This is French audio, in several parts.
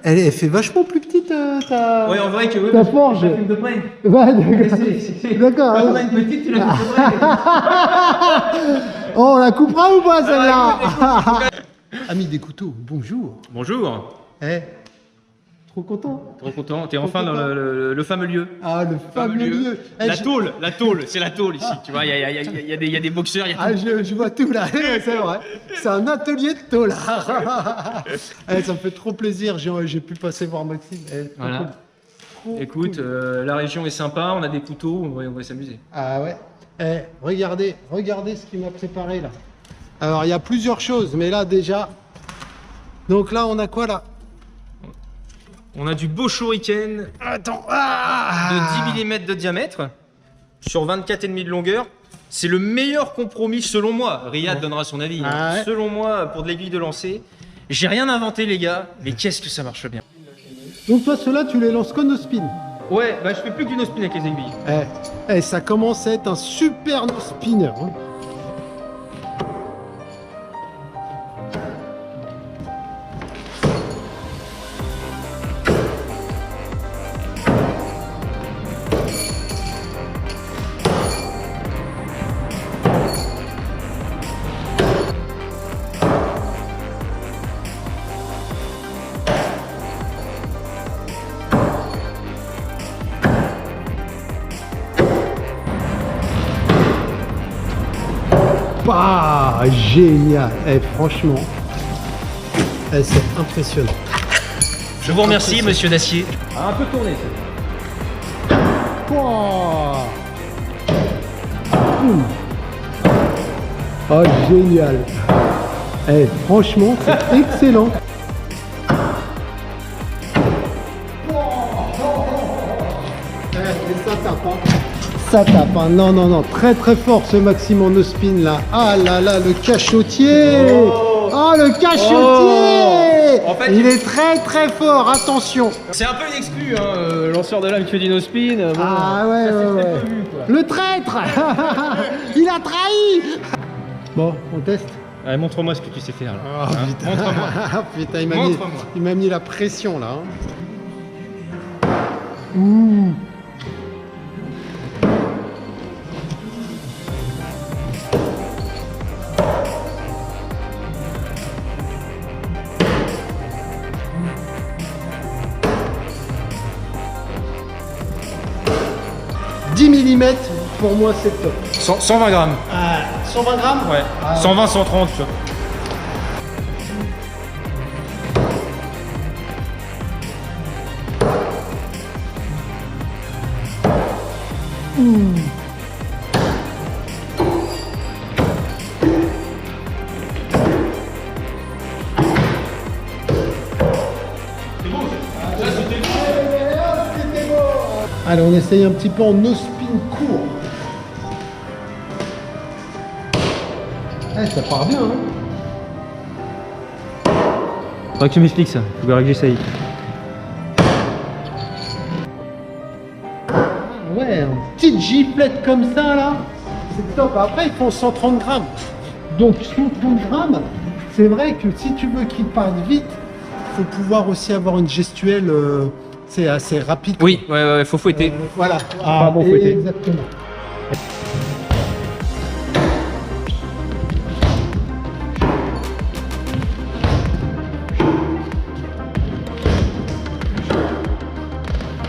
Elle fait vachement plus petite ta... Ouais, en vrai que oui, ta forge. je la fume de près. Ouais, d'accord. D'accord. Quand on a une petite, tu la fumes de près. Oh, on la coupera ou pas celle-là? Ah, Ami des couteaux, bonjour. Bonjour. Eh, trop content. Trop content, t'es enfin dans le fameux lieu. Ah, le fameux lieu. Eh, La tôle, c'est la tôle ici, tu vois, il y a des boxeurs, il y a Ah, tout. je vois tout là, c'est vrai. C'est un atelier de tôlard. Eh, ça me fait trop plaisir, j'ai pu passer voir Maxime. Eh, trop Voilà. cool. Trop Écoute, cool. la région est sympa, on a des couteaux, on va s'amuser. Ah ouais. Eh, regardez ce qu'il m'a préparé là. Alors, il y a plusieurs choses, mais là déjà... Donc là, on a quoi là? On a du beau shuriken Attends. de 10 mm de diamètre sur 24,5 de longueur. C'est le meilleur compromis selon moi. Riyad donnera son avis. Hein. Ah ouais. Selon moi, pour de l'aiguille de lancer. J'ai rien inventé les gars, mais qu'est-ce que ça marche bien. Donc toi, ceux-là, tu les lances qu'en no spin. Ouais, bah je fais plus que du no spin avec les aiguilles. Ça commence à être un super no spinner. Hein. Bah, génial. Franchement, c'est impressionnant. Je vous remercie, monsieur Dacier. Un peu tourné, ça. Wow. Oh, génial. Franchement, c'est excellent. Et ça tape, hein. Ça tape, hein. Non, non, non. Très, très fort ce Maxime en no spin là. Ah là là, le cachotier. Oh, le cachotier. En fait, il est très, très fort. Attention. C'est un peu une exclue, hein. Lanceur de lame qui fait du no spin. Bon, Ah ouais, ça, c'est ouais, très ouais. peu vu, quoi. Le traître. Il a trahi. Bon, on teste. Allez, montre-moi ce que tu sais faire là. Oh, Hein, putain. montre-moi. Putain, Montre-moi. il m'a mis la pression là. Hein. Ouh. Mm, pour moi c'est top. 120 grammes. 120 grammes. Ouais. 120, 130, tu vois. Allez, on essaye un petit peu en no spin court. Ça part bien, hein. Faudrait que tu m'expliques ça. Faudrait que j'essaye. Ouais, une petite giflette comme ça là, c'est top. Après, ils font 130 grammes. Donc 130 grammes, c'est vrai que si tu veux qu'ils partent vite, il faut pouvoir aussi avoir une gestuelle c'est assez rapide. Oui, ouais, faut fouetter. Voilà. Pas bon fouetter. Exactement.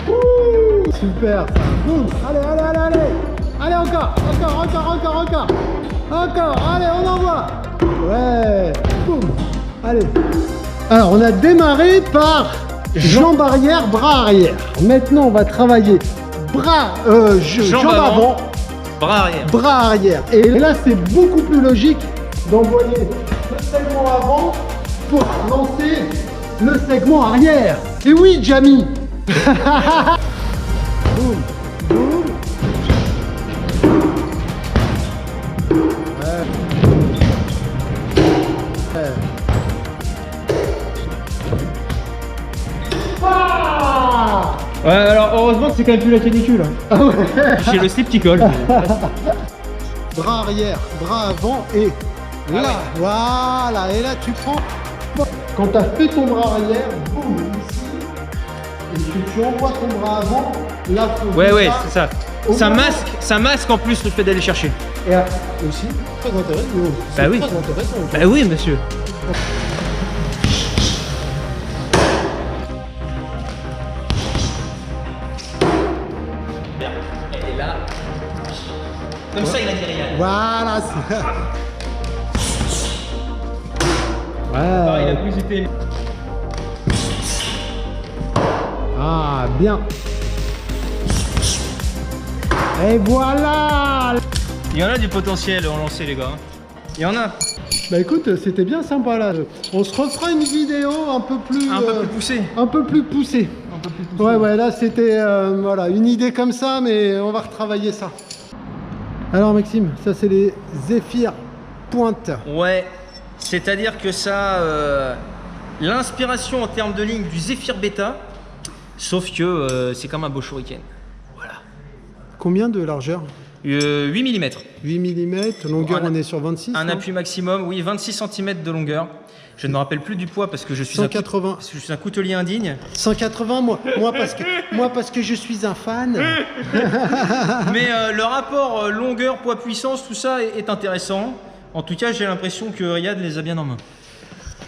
Ouh, super ça. Boum. Allez, allez, allez, allez. Allez, encore. Encore. Allez, on envoie. Ouais. Boum. Allez. Alors, on a démarré par jambe arrière, bras arrière. Maintenant, on va travailler jambe avant, Bras arrière. bras arrière. Et là, c'est beaucoup plus logique d'envoyer le segment avant pour lancer le segment arrière. Et oui, Jamie. Boum, boum. Ouais, alors heureusement que c'est quand même plus la canicule. Ah ouais. J'ai le slip qui colle. Bras arrière, bras avant et là, voilà, et là tu prends. Quand tu as fait ton bras arrière, boum, ici, tu envoies ton bras avant, là, faut Ouais, ouais, déjà- c'est ça. Au moment- Ça masque en plus le fait d'aller chercher. Et aussi, très intéressant. Bah oui. Très intéressant. Bah oui, monsieur. Et là, comme ça, il a dit rien. Voilà, c'est... Ah, il a Ouais. plus été. Ah, bien. Et voilà. Il y en a du potentiel en lancer, les gars. Il y en a. Bah écoute, c'était bien sympa là. On se refera une vidéo un peu plus... Un peu plus poussé. un peu plus poussée. Un peu plus poussé. Ouais, ouais, là c'était voilà, une idée comme ça, mais on va retravailler ça. Alors Maxime, ça c'est les Zephyr Pointe. Ouais, c'est-à-dire que ça, l'inspiration en termes de ligne du Zephyr Beta, sauf que c'est comme un beau shuriken. Voilà. Combien de largeur? 8 mm. 8 mm, longueur on est sur 26. Un non appui maximum, oui, 26 cm de longueur. Je ne me rappelle plus du poids parce que je suis 180. je suis un coutelier indigne. 180 moi parce que je suis un fan. Mais le rapport longueur, poids, puissance, tout ça est intéressant. En tout cas, j'ai l'impression que Riyad les a bien en main.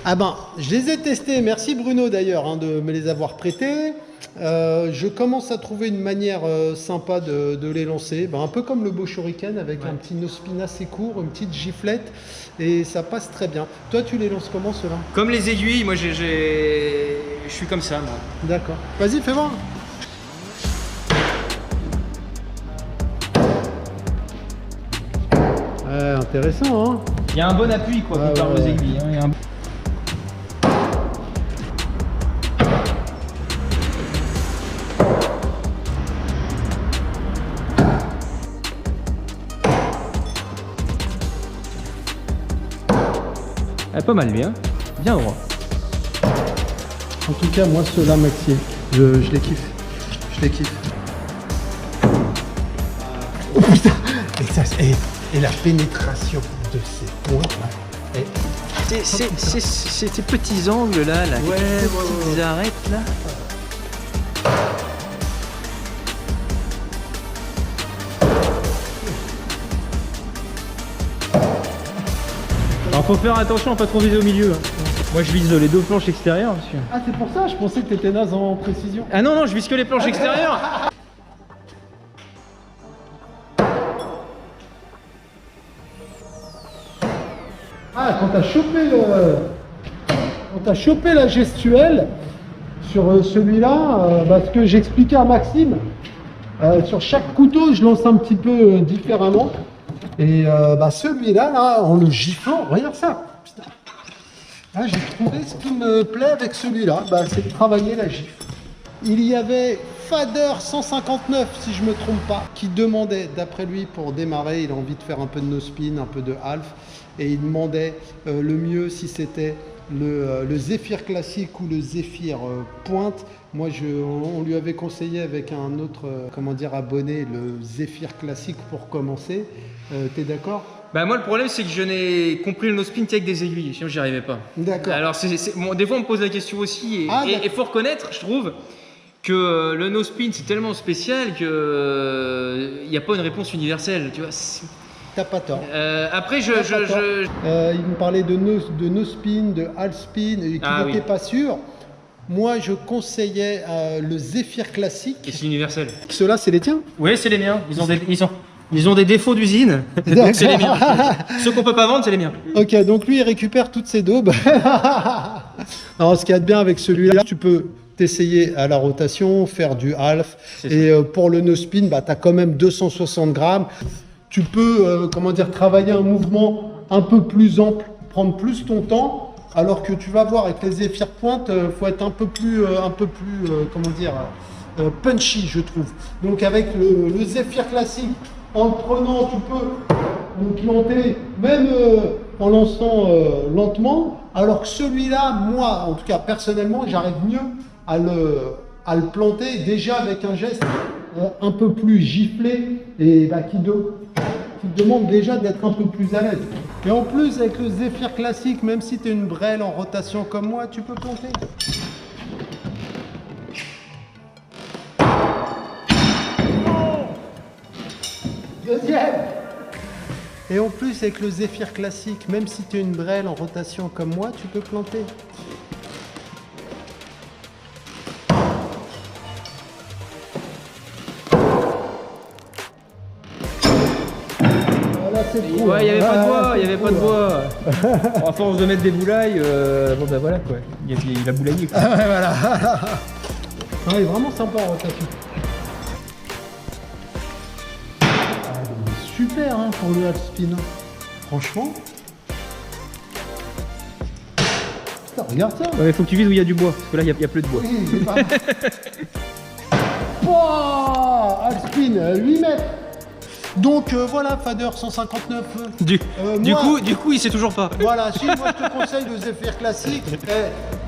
Ah ben, je les ai testés, merci Bruno d'ailleurs hein, de me les avoir prêtés. Je commence à trouver une manière sympa de les lancer, ben, un peu comme le beau shuriken avec un petit no-spin assez court, une petite giflette et ça passe très bien. Toi tu les lances comment ceux-là? Comme les aiguilles, moi je suis comme ça, moi. D'accord. Vas-y, fais voir. Ouais, intéressant hein. Il y a un bon appui quoi, Ouais, comparé ouais, aux ouais. aiguilles. Hein. Il y a un- Ah, pas mal bien. Bien droit. En tout cas, moi ceux-là Maxime, je les kiffe. Je les kiffe. Oh putain. Et la pénétration de ces points là. C'est ces petits angles là, là Ouais, les ouais, petites arêtes là. Alors faut faire attention à pas trop viser au milieu. Hein. Moi je vise les deux planches extérieures. Parce que... Ah c'est pour ça, je pensais que t'étais naze en précision. Ah non, non, je vise que les planches extérieures. Ah, quand t'as chopé la gestuelle sur celui-là, bah, ce que j'expliquais à Maxime, sur chaque couteau, je lance un petit peu différemment. Et bah, celui-là, là, en le giflant, regarde ça. Putain. Là, j'ai trouvé ce qui me plaît avec celui-là, bah, c'est de travailler la gifle. Il y avait Fader 159, si je me trompe pas, qui demandait, d'après lui, pour démarrer, il a envie de faire un peu de no-spin, un peu de half, et il demandait le mieux si c'était le Zephyr classique ou le Zephyr pointe. Moi, on lui avait conseillé avec un autre comment dire, abonné le Zephyr classique pour commencer. T'es d'accord? Bah moi le problème c'est que je n'ai compris le no-spin qu'avec des aiguilles, sinon j'y arrivais pas. D'accord. Alors bon, des fois on me pose la question aussi et faut reconnaître, je trouve, que le no-spin c'est tellement spécial que il n'y a pas une réponse universelle, tu vois. T'as pas tort. Après Il me parlait de no spin, de half spin, et qu'il Ah n'était oui. pas sûr. Moi, je conseillais le Zephyr classique. Et c'est universel. Ceux-là, c'est les tiens? Oui, c'est les miens. Ils ont des défauts d'usine, donc c'est les miens. Ceux qu'on peut pas vendre, c'est les miens. Ok, donc lui, il récupère toutes ses daubes. Alors, ce qu'il y a de bien avec celui-là, tu peux t'essayer à la rotation, faire du half. C'est Et pour le no spin, bah, tu as quand même 260 grammes. Tu peux comment dire, travailler un mouvement un peu plus ample, prendre plus ton temps. Alors que tu vas voir avec les Zephyr pointe, faut être un peu plus comment dire, punchy, je trouve. Donc avec le Zephyr classique, en le prenant, tu peux le planter même en lançant lentement. Alors que celui-là, moi, en tout cas personnellement, j'arrive mieux à le planter déjà avec un geste un peu plus giflé et bah, qui demande déjà d'être un peu plus à l'aise. Et en plus, avec le Zephyr classique, même si tu es une brêle en rotation comme moi, tu peux planter. Deuxième. Et en plus, avec le Zephyr classique, même si tu as une brêle en rotation comme moi, tu peux planter. Voilà, c'est cool. Ouais, il n'y avait pas de bois, il n'y avait pas de bois. À force de mettre des boulailles, bon bah voilà quoi. Il a boulaillé quoi. Ah ouais, voilà. Ah, il est vraiment sympa en rotation. Super hein, pour le half spin. Franchement. Putain, regarde ça. Ouais, faut que tu vises où il y a du bois, parce que là il y a plus de bois. Oui, c'est pas mal. Oh, half spin, 8 mètres. Donc voilà, Fader 159. Du coup, il sait toujours pas. Voilà, si moi je te conseille le Zephyr classique,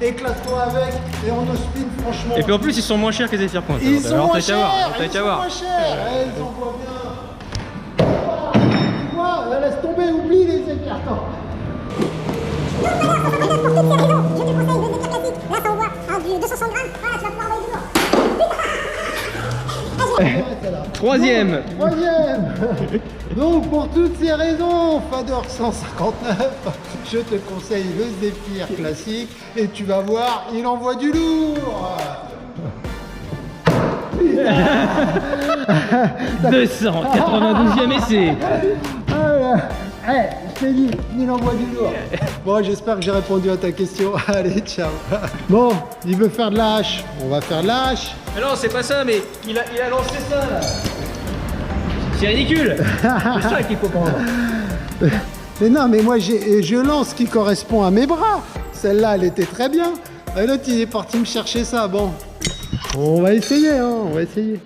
éclate-toi avec et en no spin, franchement. Et puis en plus, ils sont moins chers que les Zephyr Point. Ils sont moins chers, T'as qu'à voir. Ils envoient bien. Tu vois, laisse tomber, oublie les Zephyr. Je te conseille le Zephyr classique. Là, ça envoie du 260 grammes. Voilà, tu vas pouvoir envoyer du lourd. Troisième. Donc pour toutes ces raisons, Fader 159, je te conseille le Zephyr classique et tu vas voir, il envoie du lourd. 292e essai. Je t'ai dit, il envoie du lourd. Bon, j'espère que j'ai répondu à ta question. Allez, ciao. Bon, il veut faire de la hache. On va faire de la hache. Mais non, c'est pas ça, mais il a lancé ça là. C'est ridicule. C'est ça qu'il faut prendre. Mais non, mais moi, je lance ce qui correspond à mes bras. Celle-là, elle était très bien. Et l'autre, il est parti me chercher ça. Bon, on va essayer, hein, on va essayer.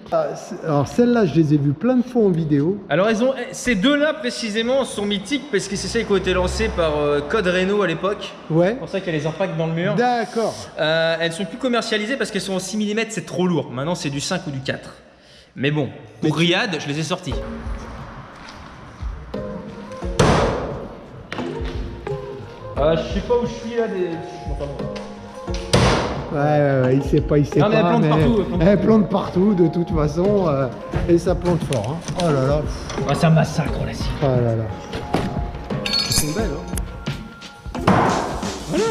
Alors, celle-là, je les ai vues plein de fois en vidéo. Alors, ces deux-là précisément sont mythiques parce que c'est celles qui ont été lancées par Code Reno à l'époque. Ouais. C'est pour ça qu'il y a les impacts dans le mur. D'accord. Elles sont plus commercialisées parce qu'elles sont en 6 mm, c'est trop lourd. Maintenant, c'est du 5 ou du 4. Mais bon, pour Riyad, je les ai sortis. Je sais pas où je suis là. Ouais, il sait pas, Non, mais elle plante partout. Elle plante partout, de toute façon. Et ça plante fort. Hein. Oh là là. Ah, c'est un massacre là, ci. Oh là là. Elles sont belles, hein. Voilà.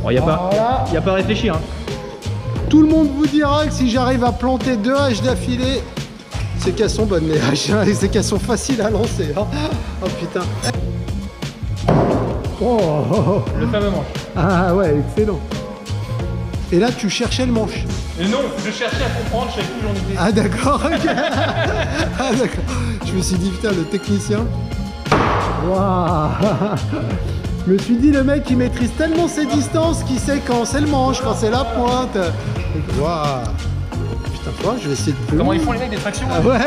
Bon, y a pas à réfléchir. Hein. Tout le monde vous dira que si j'arrive à planter 2 haches d'affilée, c'est qu'elles sont bonnes les haches, hein, c'est qu'elles sont faciles à lancer. Hein. Oh putain. Oh. Le fameux manche. Ah ouais, excellent. Et là, tu cherchais le manche. Et non, je cherchais à comprendre, je savais plus où j'en étais. Ah d'accord, ok. Ah d'accord. Je me suis dit, putain, le technicien. Waouh. Je me suis dit, le mec, il maîtrise tellement ses distances qu'il sait quand c'est le manche, quand c'est la pointe. Waouh. Putain, toi, je vais essayer de plus. Comment ils font les mecs des tractions Ah ouais.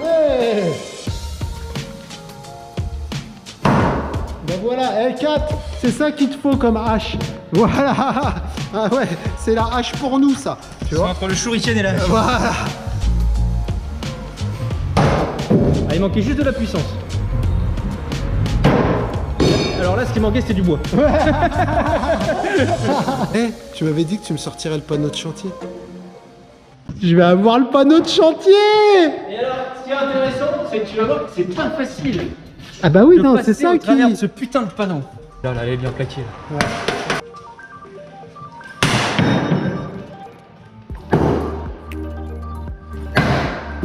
Ouais. Ben voilà, L4, c'est ça qu'il te faut comme hache. Voilà. Ah ouais, c'est la hache pour nous, ça. Tu vois, entre le shuriken et la hache. voilà. Ah, il manquait juste de la puissance. Alors là, ce qui manquait, c'était du bois. Eh, tu m'avais dit que tu me sortirais le panneau de chantier. Je vais avoir le panneau de chantier. Et alors, ce qui est intéressant, c'est que tu vas voir que c'est pas facile. Ah bah oui, de non, passer c'est ça au qui... travers de ce putain de panneau. Là, elle est bien plaquée. Là. Ouais.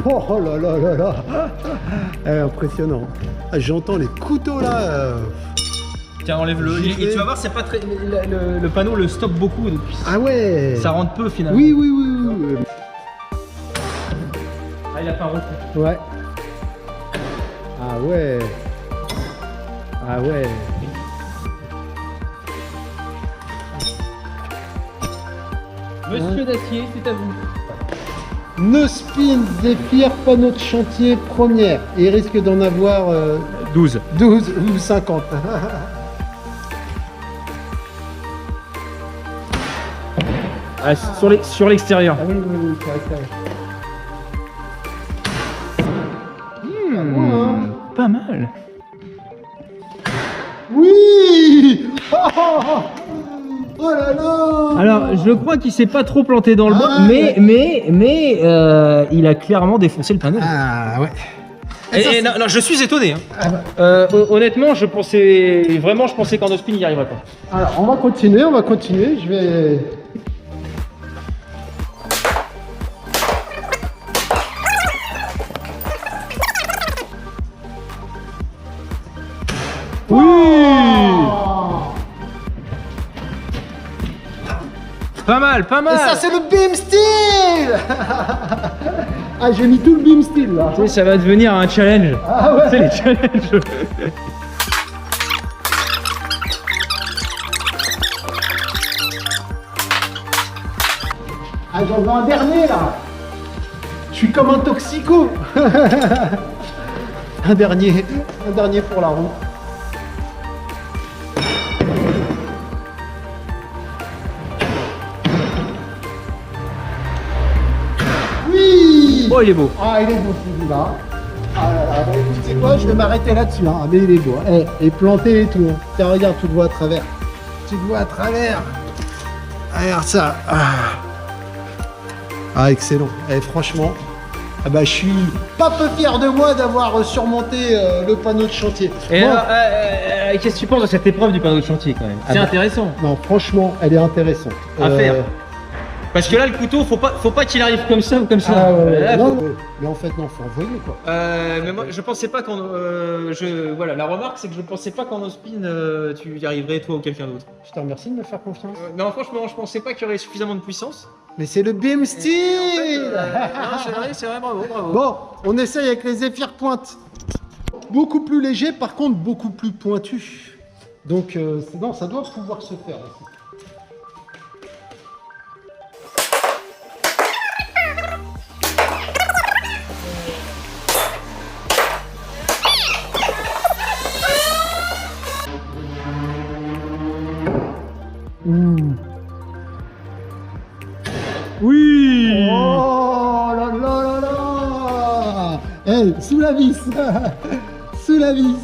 Oh là là là là. Impressionnant. Ah, j'entends les couteaux là. Tiens, enlève-le. Et tu vas voir, c'est pas très. Le panneau le stoppe beaucoup. Donc Ah ouais. ça rentre peu finalement. Oui. Ah, il a fait un refus. Ouais. Ah ouais. Ah ouais. Monsieur Dacier, c'est à vous. No spin Zephyr panneau de chantier première. Et il risque d'en avoir 12. 12 ou 50. Ah, sur l'extérieur. Ah oui, sur l'extérieur. Pas mal. Oui. Oh, Oh là là. Alors, je crois qu'il s'est pas trop planté dans le bois, ouais. mais il a clairement défoncé le panneau. Ah ouais. Non, non, je suis étonné. Hein. Ah bah. Honnêtement, je pensais qu'en no-spin, il n'y arriverait pas. Alors, on va continuer. Je vais... Oui. Pas mal, pas mal. Et ça, c'est le beam steel. Ah, j'ai mis tout le beam steel là. Tu sais, ça va devenir un challenge. Ah ouais. C'est les challenges. Ah, j'en veux un dernier là. Je suis comme un toxico. un dernier pour la roue. Oui. Oh, il est beau. Ah, il est beau celui-là. Ah là là, bah, écoute, tu sais quoi, je vais m'arrêter là-dessus, hein. Mais il est beau. Et planté et tout. Tiens, regarde, tu le vois à travers. Tu le vois à travers. Regarde ça. Ah, excellent. Et franchement, ah bah, je suis pas peu fier de moi d'avoir surmonté le panneau de chantier. Et Bon. alors, qu'est-ce que tu penses de cette épreuve du panneau de chantier quand même? C'est bah, intéressant. Non, franchement, elle est intéressante. À faire. Parce que là, le couteau, faut pas qu'il arrive comme ça ou comme ça. Ah ouais, Là, non, faut- mais en fait, non, faut envoyer quoi. Mais moi, je pensais pas qu'en. Voilà, la remarque, c'est que je pensais pas qu'en no-spin, tu y arriverais toi ou quelqu'un d'autre. Je te remercie de me faire confiance. Non, franchement, je pensais pas qu'il y aurait suffisamment de puissance. Mais c'est le beam steel. Non, c'est vrai, bravo. Bon, on essaye avec les zéphyrs pointe. Beaucoup plus léger, par contre beaucoup plus pointu. Donc non, ça doit pouvoir se faire aussi. Oui. Oh là là là là. Eh, sous la vis. Sous la vis.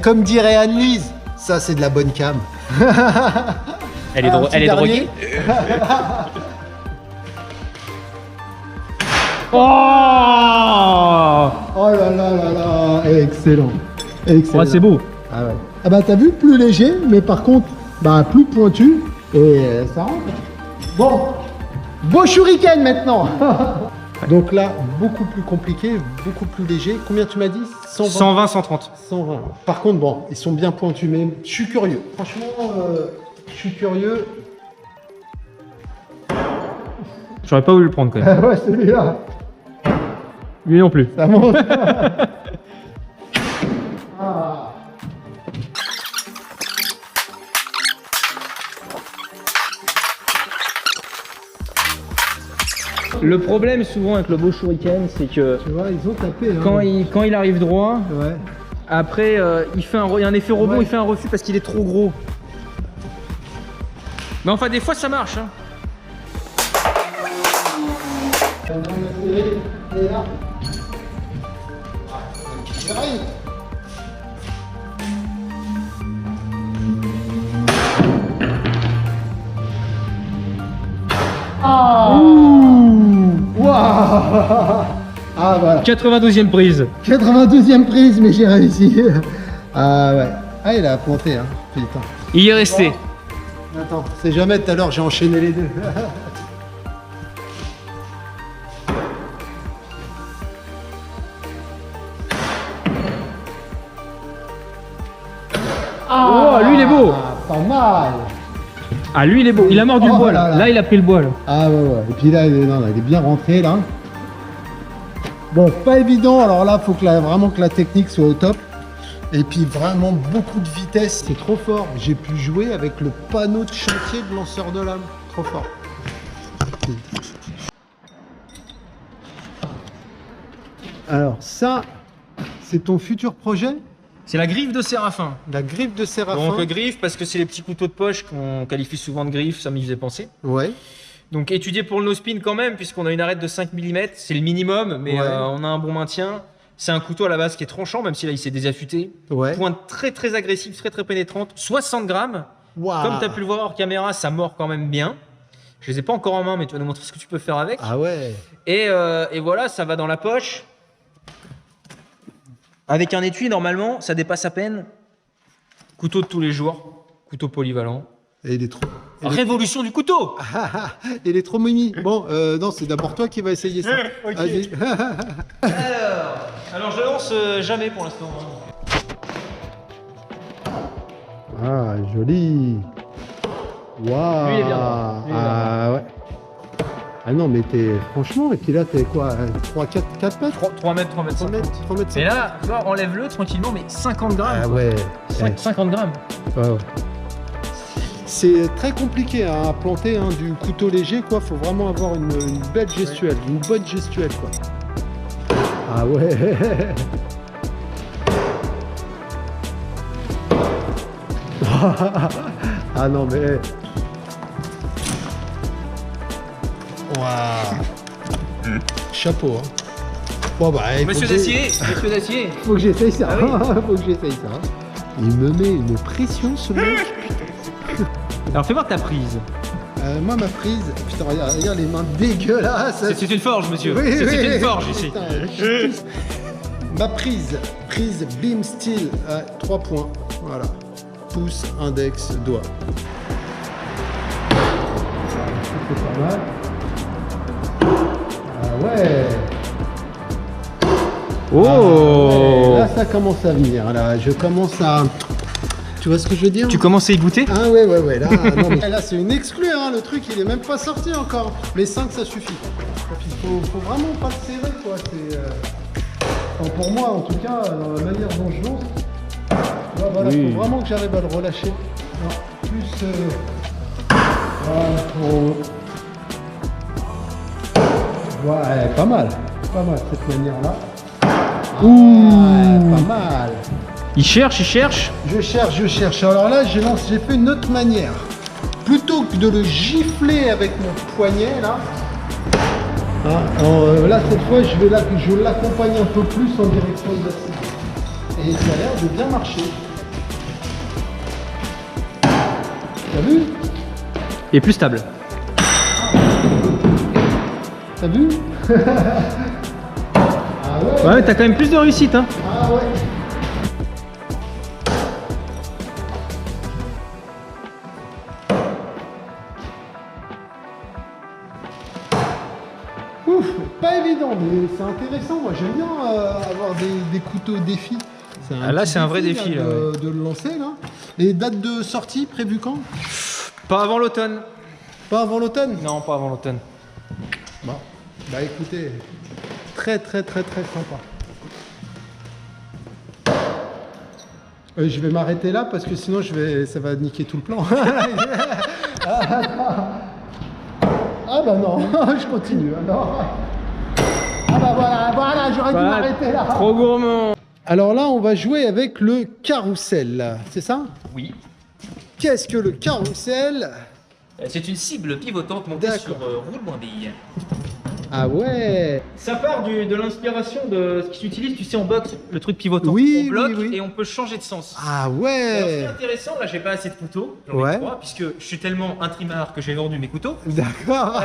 Comme dirait Anne-Lise, ça c'est de la bonne cam. Elle est, Un petit elle est dernier. droguée. Oh. Oh là là là là. Excellent. Excellent. Ouais, c'est beau. Ah ouais. Ah bah t'as vu, plus léger, mais par contre, bah plus pointu. Et ça rentre. Bon. Beau shuriken maintenant. Donc là, beaucoup plus compliqué, beaucoup plus léger. Combien tu m'as dit? 120, 130. 120. Par contre, bon, ils sont bien pointus, mais je suis curieux. Franchement, je suis curieux. J'aurais pas voulu le prendre quand même. Ouais, celui-là, Lui non plus. ça monte. Ah. Le problème souvent avec le beau shuriken, c'est que Tu vois, ils ont tapé. Hein. quand il arrive droit, Ouais. après il y a un effet rebond, Ouais. il fait un refus parce qu'il est trop gros. Mais enfin des fois ça marche. Hein. Et là. J'arrive. Ah. Waouh. Ah voilà. 92e prise. 92e prise, mais j'ai réussi. Ah ouais. Ah, il a planté, hein. Putain. Il est resté. Attends, c'est jamais tout à l'heure, j'ai enchaîné les deux. Oh, lui il est beau. Ah, pas mal. Ah lui il est beau. Il a mordu le Oh bois là. là là. Là il a pris le bois là. Ah ouais, ouais. Et puis là, non, il est bien rentré là. Bon, pas évident. Alors là, faut que vraiment que la technique soit au top. Et puis vraiment beaucoup de vitesse. C'est trop fort. J'ai pu jouer avec le panneau de chantier de lanceur de lame. Trop fort. Alors ça, c'est ton futur projet? C'est la griffe de Séraphin. La griffe de Séraphin. Donc griffe parce que c'est les petits couteaux de poche qu'on qualifie souvent de griffe, ça m'y faisait penser. Ouais. Donc étudié pour le no-spin quand même, puisqu'on a une arête de 5 mm, c'est le minimum, mais Ouais. on a un bon maintien. C'est un couteau à la base qui est tranchant, même si là il s'est désaffûté. Ouais. Pointe très très agressive, très très pénétrante, 60 grammes. Wow. Comme tu as pu le voir hors caméra, ça mord quand même bien. Je les ai pas encore en main, mais tu vas nous montrer ce que tu peux faire avec. Ah ouais. Et voilà, ça va dans la poche. Avec un étui, normalement, ça dépasse à peine. Couteau de tous les jours, couteau polyvalent. Et il est trop... Révolution du couteau. Il est trop mimi. Bon, non, c'est d'abord toi qui va essayer ça. Ok. Vas-y. Alors je lance jamais pour l'instant. Ah, joli. Waouh. Lui, il est bien droit. Lui, il est bien Ah ouais. Ah non, mais t'es... Franchement, et puis là, t'es quoi 3, 4 mètres 3 mètres, 3 mètres 3 50. mètres, 3 mètres Et là, tu vois, enlève-le tranquillement, mais 50 grammes. Ah quoi. ouais. 50 grammes. Ouais, ouais. C'est très compliqué hein, à planter hein, du couteau léger, quoi. Faut vraiment avoir une belle gestuelle, une bonne gestuelle, quoi. Ah ouais. Ah non mais. Waouh. Chapeau. Hein. Bon bah. Monsieur Dacier, monsieur Dacier. Faut que j'essaye ça. Ah oui. Faut que j'essaye ça. Il me met une pression ce mec. Alors fais voir ta prise. Moi ma prise, putain regarde les mains dégueulasses. C'est une forge, monsieur. Oui, C'est oui, une forge ici. Putain, ma prise Beam Steel à 3 points. Voilà. Pouce, index, doigt. C'est pas mal. Ah ouais. Oh. Ah ouais. Là ça commence à venir. Là je commence à. Tu vois ce que je veux dire? Tu commences à y goûter? Ah ouais, là, non, mais là c'est une exclue, hein, le truc il est même pas sorti encore. Mais 5 ça suffit. Il faut vraiment pas le serrer quoi. Enfin, pour moi en tout cas, dans la manière dont je lance, là, voilà, Oui. faut vraiment que j'arrive à le relâcher. Alors, plus voilà, ouais, pas mal cette manière là. Ouais, pas mal. Il cherche, il cherche. Je cherche. Alors là, j'ai fait une autre manière. Plutôt que de le gifler avec mon poignet, là, là, cette fois, je l'accompagne un peu plus en direction de la cible. Et ça a l'air de bien marcher. T'as vu? Il est plus stable. T'as vu? Ah ouais? Ouais, t'as quand même plus de réussite, hein. Ah ouais. Ouf, pas évident, mais c'est intéressant. Moi, j'aime bien avoir des couteaux défis. Là, c'est un vrai défi là, de le lancer là. Et date de sortie prévue quand? Pas avant l'automne. Pas avant l'automne? Non, pas avant l'automne. Bon, bah écoutez, très sympa. Je vais m'arrêter là parce que sinon ça va niquer tout le plan. Ah bah non, je continue alors. Ah bah voilà, j'aurais dû m'arrêter là. Trop gourmand. Alors là, on va jouer avec le carrousel, c'est ça? Oui. Qu'est-ce que le carrousel? C'est une cible pivotante montée D'accord. sur roulement de billes. Ah ouais. Ça part de l'inspiration de ce qui s'utilise, tu sais, en boxe, le truc pivotant. Oui, on bloque oui. et on peut changer de sens. Ah Alors, ouais. c'est intéressant, là j'ai pas assez de couteaux, j'en ai Ouais. 3, puisque je suis tellement un trimard que j'ai vendu mes couteaux. D'accord.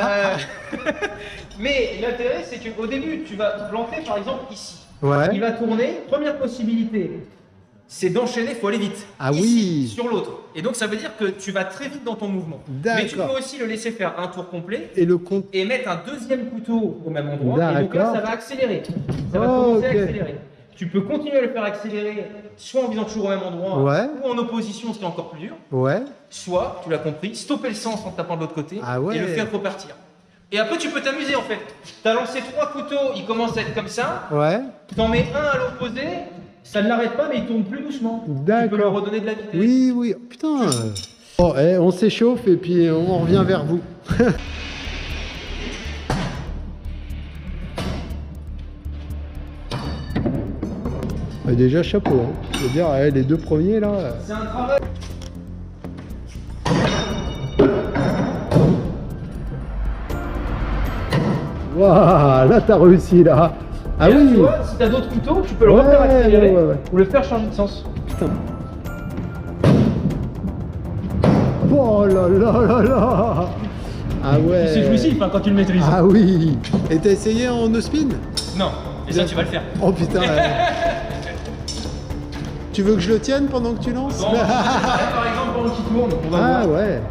Mais l'intérêt c'est qu'au début tu vas planter par exemple ici. Ouais. Il va tourner, première possibilité, c'est d'enchaîner, il faut aller vite. Ah Ici, oui. sur l'autre. Et donc ça veut dire que tu vas très vite dans ton mouvement. D'accord. Mais tu peux aussi le laisser faire un tour complet Et le compte. et mettre un deuxième couteau au même endroit. Et donc là, D'accord. ça va accélérer. Ça va Oh, commencer ok. à accélérer. Tu peux continuer à le faire accélérer, soit en visant toujours au même endroit, Ouais. ou en opposition, ce qui est encore plus dur. Ouais. Soit, tu l'as compris, stopper le sens en tapant de l'autre côté Ah ouais. et le faire repartir. Et après, tu peux t'amuser en fait. Tu as lancé 3 couteaux, ils commencent à être comme ça. Ouais. T'en mets un à l'opposé, ça ne l'arrête pas, mais il tourne plus doucement. Tu peux lui D'accord. redonner de la vitesse. Oui, oui. Putain. Bon, on s'échauffe et puis on revient vers vous. Déjà chapeau. Hein. Je veux dire, les 2 premiers là. C'est un travail. Waouh, là t'as réussi là. Ah Et là, oui. tu vois, si t'as d'autres couteaux, tu peux le Ouais, refaire accélérer ouais. ou le faire changer de sens. Putain. Oh là là là là. Ah ouais. C'est jouissif hein, quand tu le maîtrises. Ah oui. Et t'as essayé en no spin? Non, et ça tu vas le faire. Oh putain. Tu veux que je le tienne pendant que tu lances? Bon, par exemple pendant qu'il tourne, on va voir. Ah ouais.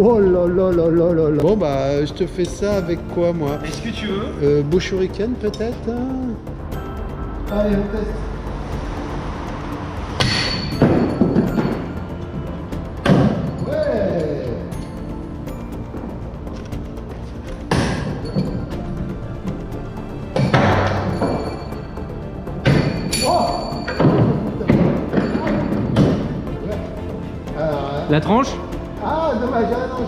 Oh là là là là là là. Bon bah je te fais ça avec quoi moi? Est-ce que tu veux Beau shuriken peut-être hein. Allez on teste. Ouais. La tranche? Ah dommage, ah non,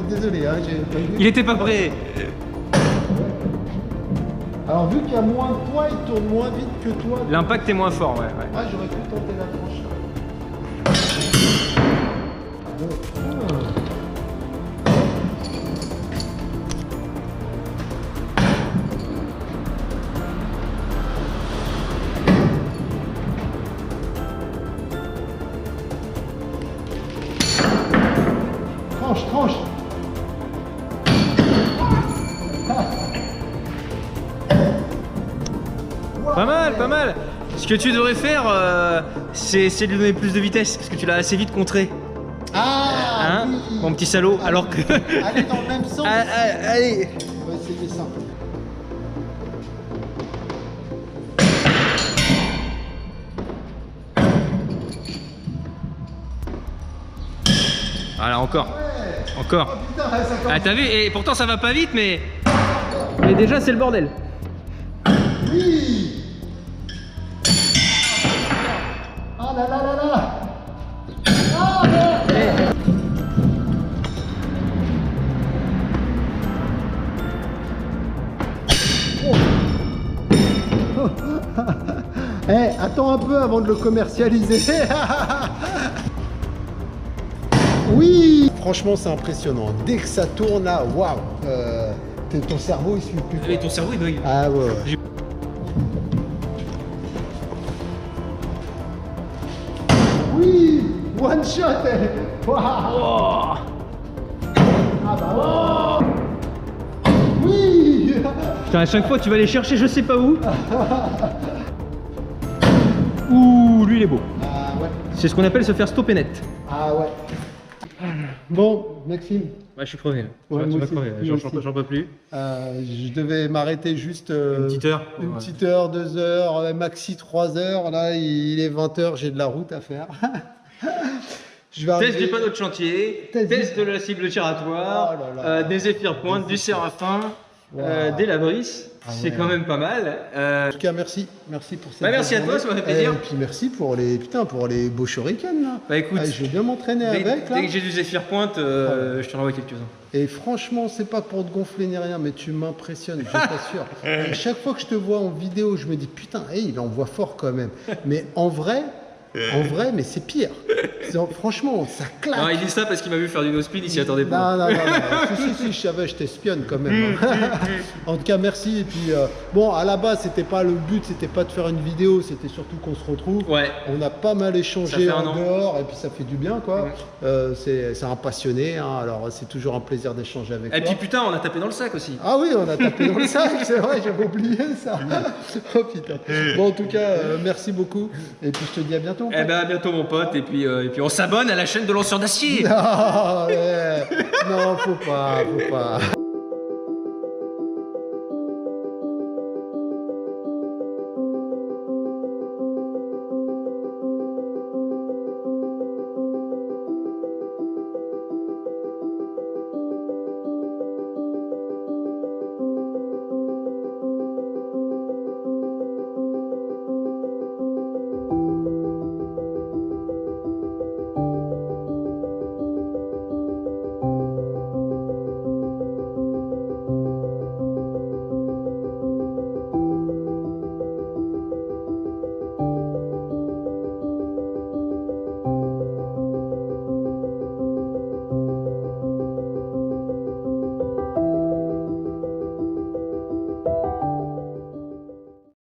désolé, hein, j'ai pas vu. Il était pas prêt. Alors vu qu'il y a moins de poids, il tourne moins vite que toi. L'impact est moins fort, ouais. Ah j'aurais pu tenter la tranche. Tranche, tranche. Pas mal, pas mal. Ce que tu devrais faire, c'est lui donner plus de vitesse, parce que tu l'as assez vite contré. Ah Hein, oui. mon petit salaud, alors que... Allez dans le même sens. Allez. On va essayer ça. Voilà, encore. Encore. Putain, ça commence. Ah, t'as vu? Et pourtant, ça va pas vite, mais déjà, c'est le bordel. Oui. Ah là là là là. Ah merde. Eh, attends un peu avant de le commercialiser. Oui. Franchement, c'est impressionnant. Dès que ça tourne là, waouh. Ton cerveau, il suit plus. Et ton cerveau, il bug. Ah ouais. Ouais. Oui, one shot. Waouh. Oh. Ah bah oui. Putain, à chaque fois, tu vas aller chercher je sais pas où. Ouh, lui, il est beau. Ah ouais. C'est ce qu'on appelle se faire stopper net. Ah ouais. Bon, Maxime. Ouais, je suis crevé là. Ouais, Tu moi vas aussi, crever, moi j'en aussi. peux plus. Je devais m'arrêter juste Une petite heure. une Ouais. petite heure, 2 heures, maxi 3 heures. Là, il est 20 heures, j'ai de la route à faire. Je vais Test arriver- du panneau de chantier, Test test de la cible giratoire, Oh là là. des zéphyr pointe, du séraphin, Wow. des labris. Ah C'est ouais. quand même pas mal. En tout cas, merci pour cette Bah, merci à journée. toi, ça m'a fait plaisir. Et puis merci pour les beaux shurikens là. Bah écoute, Ah, je vais bien m'entraîner dès, avec là. dès que j'ai du zéphyr pointe, je t'en envoie quelques-uns. Et franchement, c'est pas pour te gonfler ni rien, mais tu m'impressionnes, je t'assure. À chaque fois que je te vois en vidéo, je me dis putain, hey, il envoie fort quand même. Mais en vrai, mais c'est pire. Franchement, ça claque. Non, il dit ça parce qu'il m'a vu faire du no-spin, il s'y attendait pas. Non. si, je savais, je t'espionne quand même. En tout cas, merci. Et puis, bon, à la base, c'était pas le but, c'était pas de faire une vidéo, c'était surtout qu'on se retrouve. Ouais. On a pas mal Ça échangé fait un en an. dehors, et puis ça fait du bien, quoi. Ouais. C'est un passionné, hein, alors c'est toujours un plaisir d'échanger avec Et toi. puis putain, on a tapé dans le sac aussi. Ah oui, on a tapé dans le sac, c'est vrai, j'avais oublié ça. Oh putain. Bon, en tout cas, merci beaucoup. Et puis je te dis à bientôt. Eh ben à bientôt mon pote, et puis on s'abonne à la chaîne de lanceur d'acier. Non, ouais. Non, faut pas.